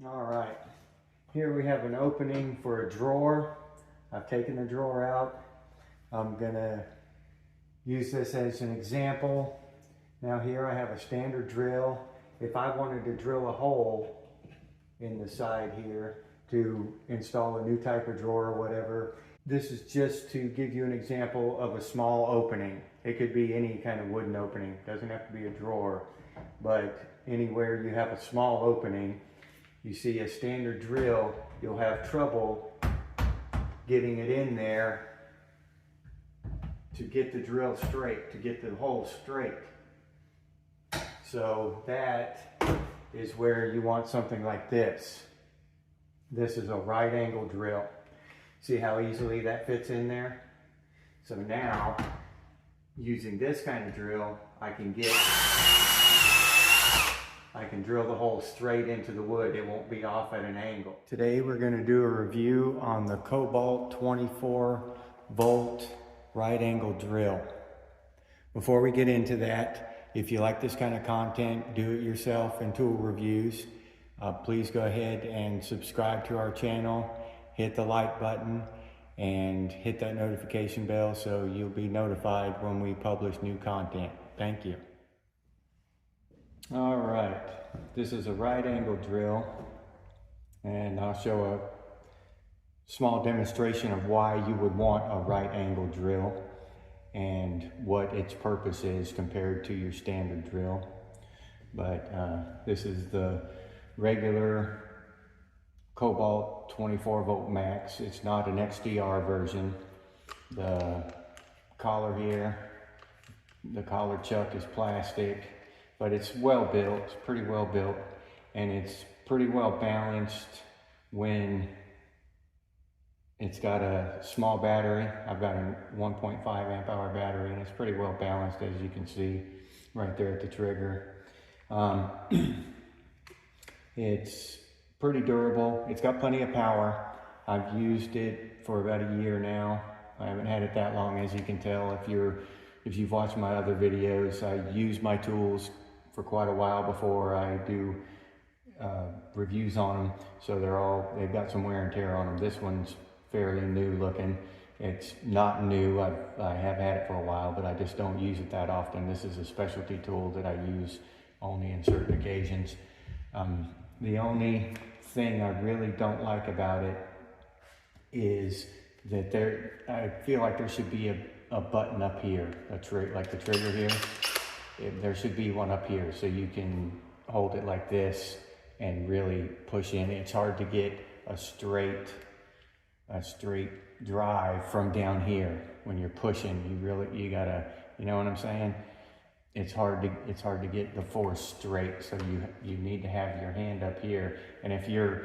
All right, here we have an opening for a drawer. I've taken the drawer out. I'm gonna use this as an example. Now here I have a standard drill. If I wanted to drill a hole in the side here to install a new type of drawer or whatever, this is just to give you an example of a small opening. It could be any kind of wooden opening. It doesn't have to be a drawer, but anywhere you have a small opening, you see a standard drill, you'll have trouble getting it in there to get the drill straight, to get the hole straight. So that is where you want something like this. This is a right angle drill. See how easily that fits in there? So now, using this kind of drill, I can drill the hole straight into the wood. It won't be off at an angle. Today we're going to do a review on the Kobalt 24 volt right angle drill. Before we get into that, if you like this kind of content, do it yourself and tool reviews, please go ahead and subscribe to our channel, hit the like button, and hit that notification bell so you'll be notified when we publish new content. Thank you. All right, this is a right angle drill, and I'll show a small demonstration of why you would want a right angle drill and what its purpose is compared to your standard drill. But this is the regular Kobalt 24 volt max. It's not an XDR version. The collar here, the collar chuck is plastic, but it's well built, it's pretty well built, and it's pretty well balanced when it's got a small battery. I've got a 1.5 amp hour battery, and it's pretty well balanced, as you can see right there at the trigger. It's pretty durable. It's got plenty of power. I've used it for about a year now. I haven't had it that long, as you can tell if you've watched my other videos. I use my tools for quite a while before I do reviews on them, so they've got some wear and tear on them. This one's fairly new looking. It's not new. I have had it for a while, but I just don't use it that often. This is a specialty tool that I use only in certain occasions. The only thing I really don't like about it is that I feel like there should be a button up here, like the trigger here. There should be one up here so you can hold it like this and really push in. It's hard to get a straight drive from down here when you're pushing. You gotta, you know what I'm saying? It's hard to get the force straight, so you need to have your hand up here. And if you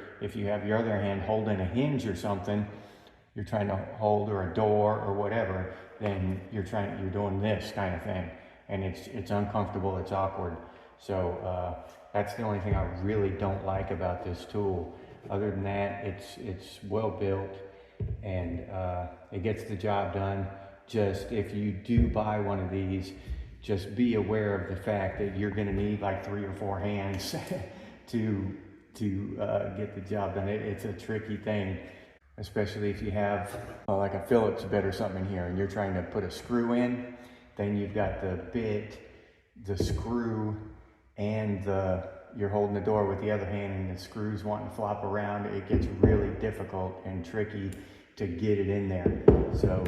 have your other hand holding a hinge or something, you're trying to hold, or a door or whatever, then you're doing this kind of thing, and it's uncomfortable, it's awkward. So that's the only thing I really don't like about this tool. Other than that, it's well built, and it gets the job done. Just if you do buy one of these, just be aware of the fact that you're going to need like 3 or 4 hands to get the job done. It's a tricky thing, especially if you have like a Phillips bit or something in here and you're trying to put a screw in. Then you've got the bit, the screw, and you're holding the door with the other hand, and the screws wanting to flop around. It gets really difficult and tricky to get it in there. So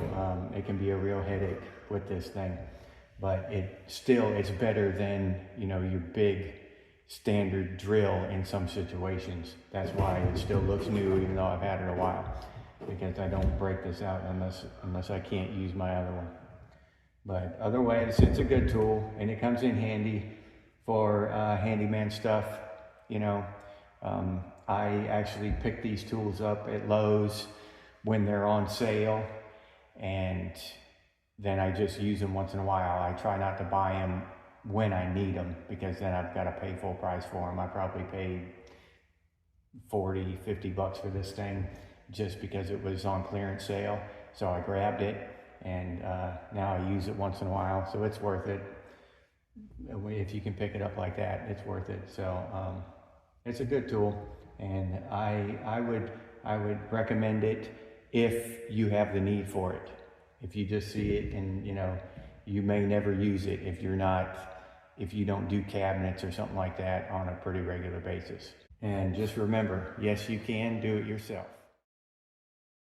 it can be a real headache with this thing. But it's better than, your big standard drill in some situations. That's why it still looks new, even though I've had it a while, because I don't break this out unless I can't use my other one. But otherwise, it's a good tool, and it comes in handy for handyman stuff. I actually pick these tools up at Lowe's when they're on sale, and then I just use them once in a while. I try not to buy them when I need them, because then I've got to pay full price for them. I probably paid $40-50 for this thing just because it was on clearance sale. So I grabbed it, and now I use it once in a while, so it's worth it. If you can pick it up like that, it's worth it. So it's a good tool, And I would recommend it if you have the need for it. If you just see it and, you know, you may never use it if you don't do cabinets or something like that on a pretty regular basis. And just remember, yes, you can do it yourself.